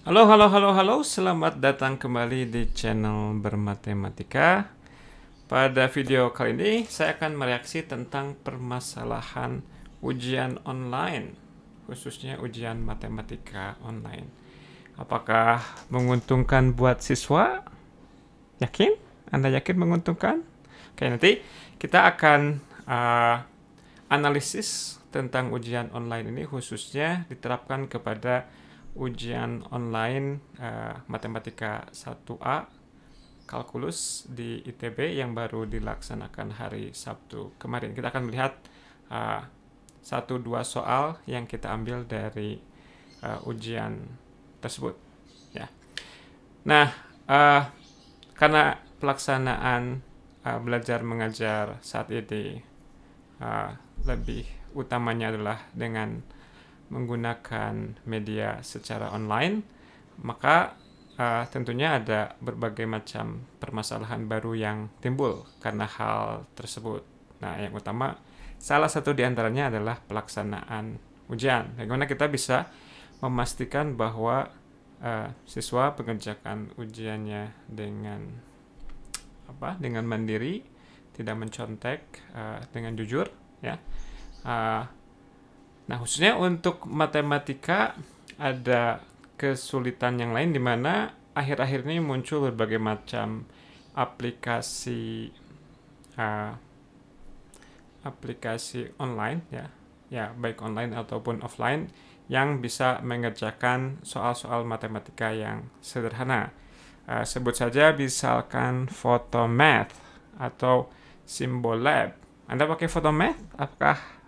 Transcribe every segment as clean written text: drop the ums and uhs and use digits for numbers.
Halo, halo, halo, halo. Selamat datang kembali di channel Bermatematika. Pada video kali ini, saya akan mereaksi tentang permasalahan ujian online, khususnya ujian matematika online. Apakah menguntungkan buat siswa? Yakin? Anda yakin menguntungkan? Oke, nanti kita akan analisis tentang ujian online ini khususnya diterapkan kepada ujian online matematika 1A kalkulus di ITB yang baru dilaksanakan hari Sabtu kemarin. Kita akan melihat 1-2 soal yang kita ambil dari ujian tersebut. Ya. Nah, karena pelaksanaan belajar mengajar saat ini lebih utamanya adalah dengan menggunakan media secara online, maka tentunya ada berbagai macam permasalahan baru yang timbul karena hal tersebut. Nah, yang utama, salah satu di antaranya adalah pelaksanaan ujian. Bagaimana kita bisa memastikan bahwa siswa mengerjakan ujiannya dengan mandiri, tidak mencontek, dengan jujur, ya. Nah, khususnya untuk matematika ada kesulitan yang lain di mana akhir-akhir ini muncul berbagai macam aplikasi online, ya baik online ataupun offline yang bisa mengerjakan soal-soal matematika yang sederhana. Sebut saja misalkan Photomath atau Symbolab. Anda pakai Photomath? Apakah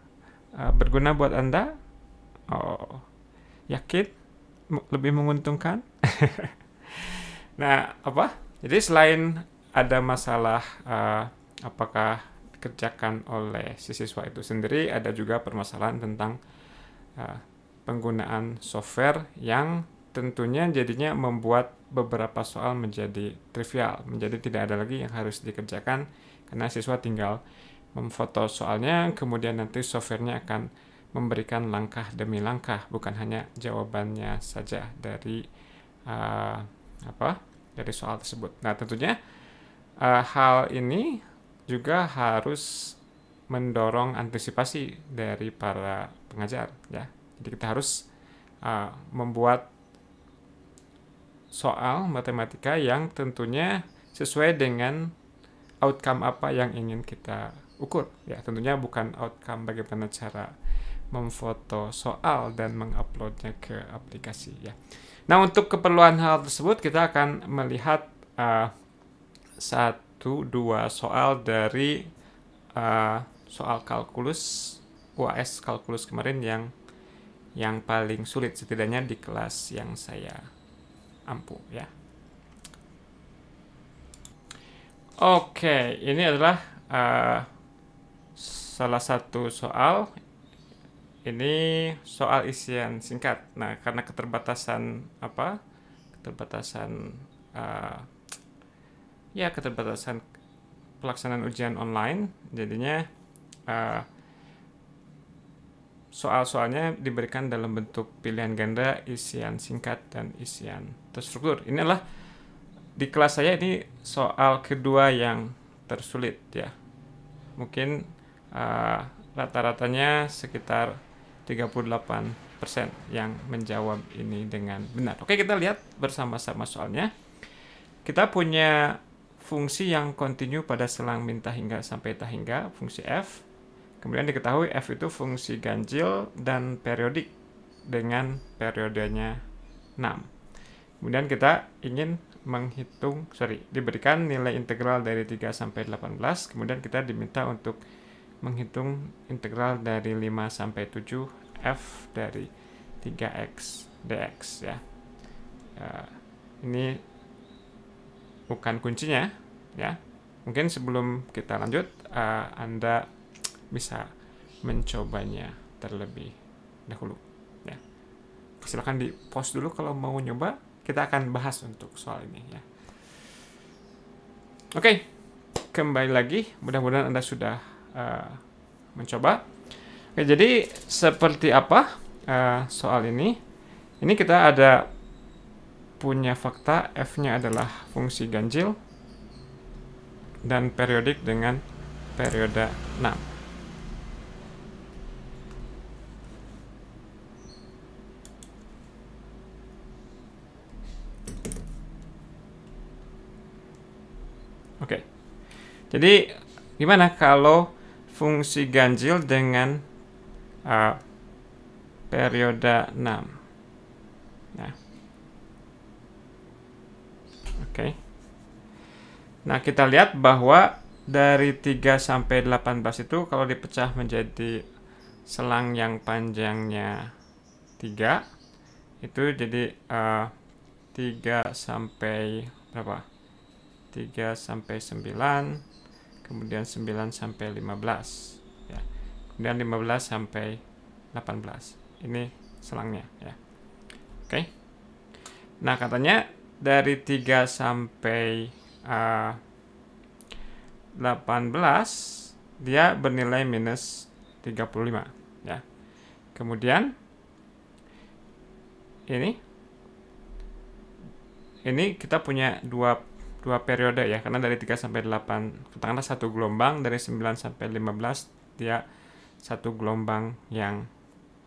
berguna buat Anda? Oh, yakin? Lebih menguntungkan? Nah, Jadi selain ada masalah apakah dikerjakan oleh si siswa itu sendiri, ada juga permasalahan tentang penggunaan software yang tentunya jadinya membuat beberapa soal menjadi trivial, menjadi tidak ada lagi yang harus dikerjakan karena siswa tinggal memfoto soalnya, kemudian nanti softwarenya akan memberikan langkah demi langkah, bukan hanya jawabannya saja dari dari soal tersebut. Nah, tentunya hal ini juga harus mendorong antisipasi dari para pengajar, ya. Jadi kita harus membuat soal matematika yang tentunya sesuai dengan outcome apa yang ingin kita ukur, ya. Tentunya bukan outcome bagaimana cara memfoto soal dan menguploadnya ke aplikasi, ya. Nah, untuk keperluan hal tersebut kita akan melihat 1-2 soal dari soal kalkulus UAS kalkulus kemarin yang paling sulit setidaknya di kelas yang saya ampu, ya. Oke, ini adalah salah satu soal. Ini soal isian singkat. Nah, karena keterbatasan keterbatasan pelaksanaan ujian online, jadinya soal-soalnya diberikan dalam bentuk pilihan ganda, isian singkat, dan isian terstruktur. Ini adalah di kelas saya ini soal kedua yang tersulit, ya. Mungkin rata-ratanya sekitar 38% yang menjawab ini dengan benar. Oke, kita lihat bersama-sama soalnya. Kita punya fungsi yang kontinu pada selang min tak hingga sampai tak hingga, fungsi f. Kemudian diketahui f itu fungsi ganjil dan periodik dengan periodenya 6. Kemudian kita ingin diberikan nilai integral dari 3 sampai 18, kemudian kita diminta untuk menghitung integral dari 5 sampai 7 f dari 3x dx, ya. Ini bukan kuncinya, ya. Mungkin sebelum kita lanjut, Anda bisa mencobanya terlebih dahulu, ya. Silakan di pause dulu kalau mau nyoba. Kita akan bahas untuk soal ini, ya. Oke, kembali lagi. Mudah-mudahan Anda sudah mencoba. Oke, jadi seperti apa soal ini? Ini kita ada punya fakta f-nya adalah fungsi ganjil dan periodik dengan periode 6. Oke. Jadi gimana kalau fungsi ganjil dengan periode 6? Nah. Oke. Nah, kita lihat bahwa dari 3 sampai 18 itu kalau dipecah menjadi selang yang panjangnya 3 itu jadi 3 sampai berapa? 3 sampai 9, kemudian 9 sampai 15 ya. Kemudian 15 sampai 18. Ini selangnya ya. Oke. Nah, katanya dari 3 sampai 18 dia bernilai minus 35 ya. Kemudian ini kita punya dua periode ya, karena dari 3 sampai 8 katakanlah satu gelombang, dari 9 sampai 15 dia satu gelombang yang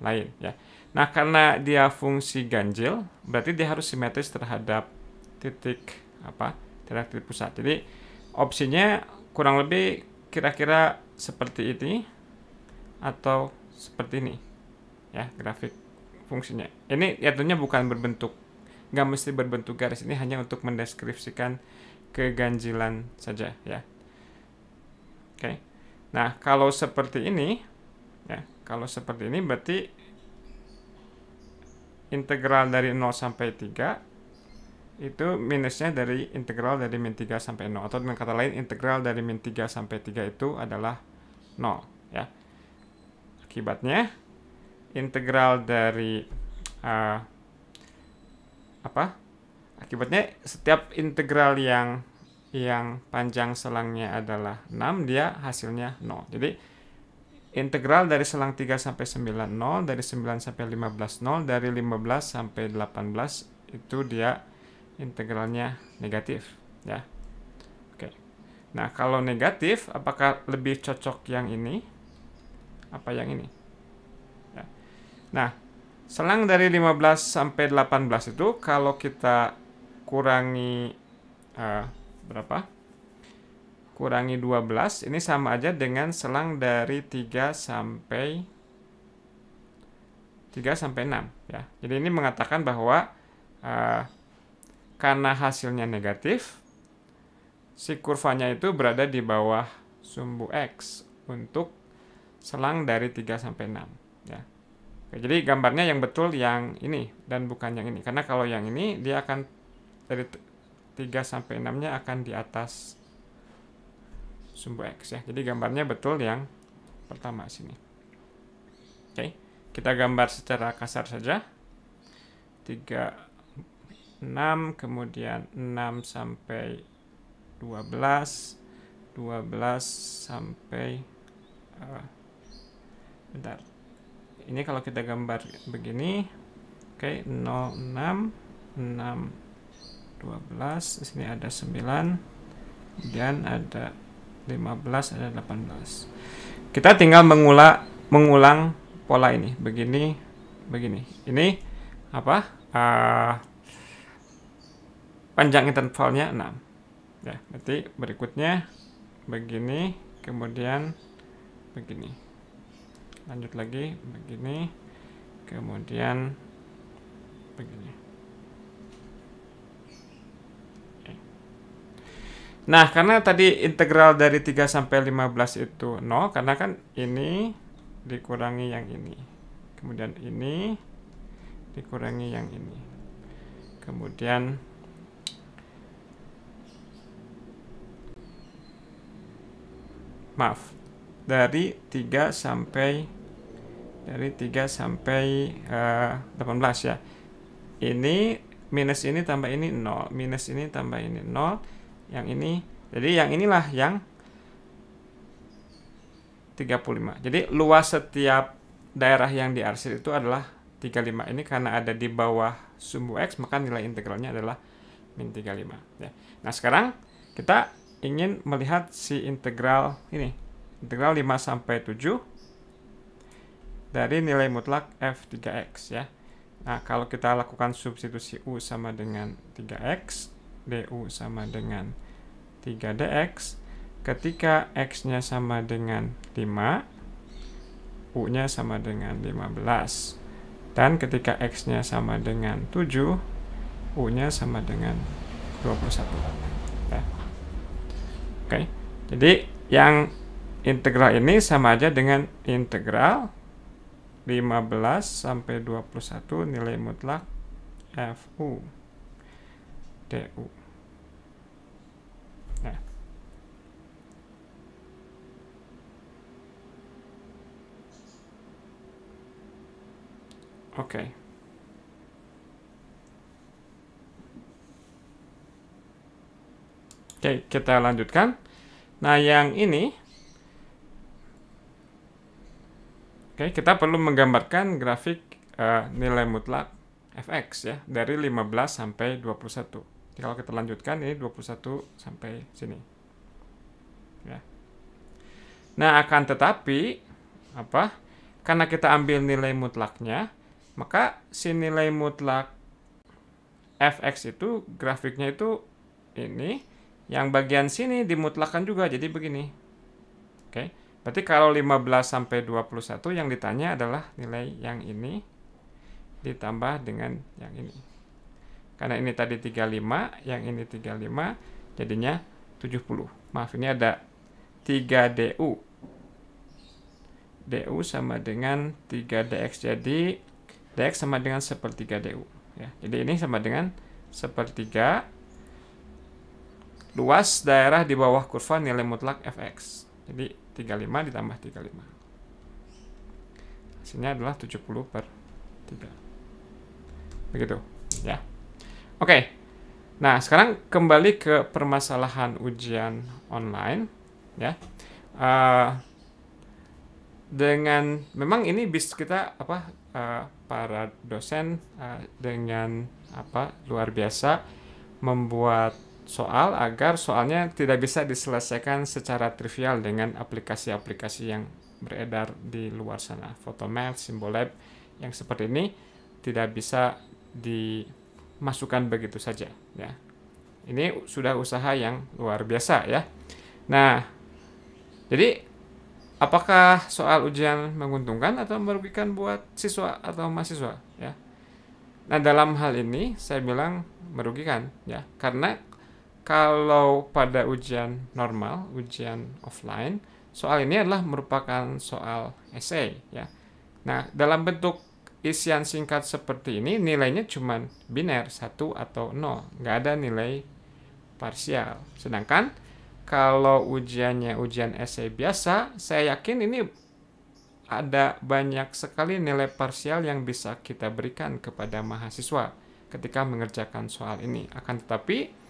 lain ya. Nah, karena dia fungsi ganjil, berarti dia harus simetris terhadap titik pusat. Jadi opsinya kurang lebih kira-kira seperti ini atau seperti ini ya, grafik fungsinya. Ini tentunya bukan berbentuk, nggak mesti berbentuk garis, ini hanya untuk mendeskripsikan keganjilan saja ya. Oke. Nah, kalau seperti ini ya, berarti integral dari 0 sampai 3 itu minusnya dari integral dari min 3 sampai 0, atau dengan kata lain integral dari min 3 sampai 3 itu adalah 0 ya. Akibatnya integral dari akibatnya setiap integral yang panjang selangnya adalah 6, dia hasilnya 0. Jadi integral dari selang 3 sampai 9 0, dari 9 sampai 15 0, dari 15 sampai 18 itu dia integralnya negatif ya. Oke. Nah, kalau negatif apakah lebih cocok yang ini apa yang ini ya. Nah, selang dari 15 sampai 18 itu kalau kita kurangi kurangi 12, ini sama aja dengan selang dari 3 sampai 6 ya. Jadi ini mengatakan bahwa karena hasilnya negatif, si kurvanya itu berada di bawah sumbu X untuk selang dari 3 sampai 6 ya. Oke, jadi gambarnya yang betul yang ini dan bukan yang ini, karena kalau yang ini dia akan dari 3 sampai 6 nya akan di atas sumbu X ya. Jadi gambarnya betul yang pertama sini. Oke, kita gambar secara kasar saja. 3 6, kemudian 6 sampai 12 sampai bentar. Ini kalau kita gambar begini, oke, 0 6 6 12, di sini ada 9, kemudian ada 15, ada 18. Kita tinggal mengulang pola ini, begini. Ini panjang intervalnya 6 ya. Berarti berikutnya begini, kemudian begini, lanjut lagi begini, kemudian begini. Oke. Nah, karena tadi integral dari 3 sampai 15 itu 0, karena kan ini dikurangi yang ini, kemudian ini dikurangi yang ini, kemudian dari 3 sampai 18 ya. Ini minus ini tambah ini 0, minus ini tambah ini 0, yang ini. Jadi yang inilah yang 35. Jadi luas setiap daerah yang diarsir itu adalah 35 ini karena ada di bawah sumbu X, maka nilai integralnya adalah min 35. Ya. Nah, sekarang kita ingin melihat si integral ini. Integral 5 sampai 7 dari nilai mutlak f3x ya. Nah, kalau kita lakukan substitusi u sama dengan 3x, du sama dengan 3dx, ketika x-nya sama dengan 5, u-nya sama dengan 15. Dan ketika x-nya sama dengan 7, u-nya sama dengan 21. Ya. Oke, jadi yang integral ini sama aja dengan integral 15 sampai 21 nilai mutlak fu du. Nah. Oke. Oke, kita lanjutkan. Nah, yang ini kita perlu menggambarkan grafik nilai mutlak fx ya dari 15 sampai 21. Jadi kalau kita lanjutkan ini 21 sampai sini. Ya. Nah, akan tetapi karena kita ambil nilai mutlaknya, maka si nilai mutlak fx itu grafiknya itu ini, yang bagian sini dimutlakan juga jadi begini. Oke. Berarti kalau 15 sampai 21 yang ditanya adalah nilai yang ini ditambah dengan yang ini. Karena ini tadi 35, yang ini 35, jadinya 70. Maaf, ini ada 3 du. Du sama dengan 3 dx, jadi dx sama dengan sepertiga du. Ya, jadi ini sama dengan sepertiga luas daerah di bawah kurva nilai mutlak fx. Jadi 35 ditambah 35. Hasilnya adalah 70 per 3. Begitu, ya. Oke. Nah, sekarang kembali ke permasalahan ujian online, ya. Dengan memang ini bisa kita para dosen dengan luar biasa membuat soal agar soalnya tidak bisa diselesaikan secara trivial dengan aplikasi-aplikasi yang beredar di luar sana. Photomath, Symbolab yang seperti ini tidak bisa dimasukkan begitu saja ya. Ini sudah usaha yang luar biasa ya. Nah, jadi apakah soal ujian menguntungkan atau merugikan buat siswa atau mahasiswa ya? Nah, dalam hal ini saya bilang merugikan ya, karena kalau pada ujian normal, ujian offline, soal ini adalah merupakan soal esai ya. Nah, dalam bentuk isian singkat seperti ini nilainya cuma biner 1 atau 0, nggak ada nilai parsial. Sedangkan kalau ujiannya ujian esai biasa, saya yakin ini ada banyak sekali nilai parsial yang bisa kita berikan kepada mahasiswa ketika mengerjakan soal ini. Akan tetapi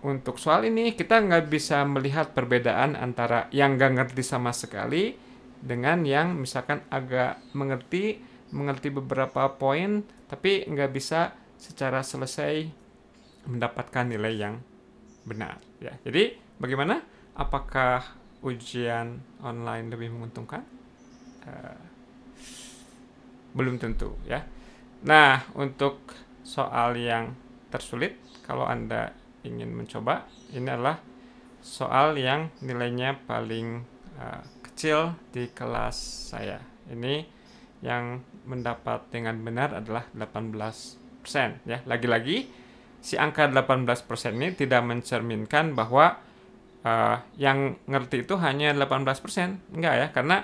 untuk soal ini kita nggak bisa melihat perbedaan antara yang nggak ngerti sama sekali dengan yang misalkan agak mengerti beberapa poin tapi nggak bisa secara selesai mendapatkan nilai yang benar ya. Jadi bagaimana? Apakah ujian online lebih menguntungkan? Belum tentu ya. Nah, untuk soal yang tersulit, kalau Anda ingin mencoba, ini adalah soal yang nilainya paling kecil di kelas saya. Ini yang mendapat dengan benar adalah 18% ya. Lagi-lagi si angka 18% ini tidak mencerminkan bahwa yang ngerti itu hanya 18%. Enggak ya, karena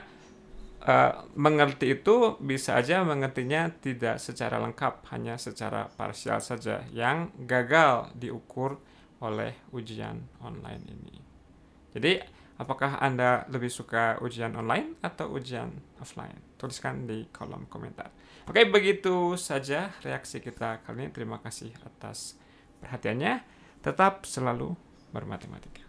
mengerti itu bisa aja mengertinya tidak secara lengkap, hanya secara parsial saja yang gagal diukur oleh ujian online ini. Jadi, apakah Anda lebih suka ujian online atau ujian offline? Tuliskan di kolom komentar. Oke, begitu saja reaksi kita kali ini. Terima kasih atas perhatiannya. Tetap selalu bermatematika.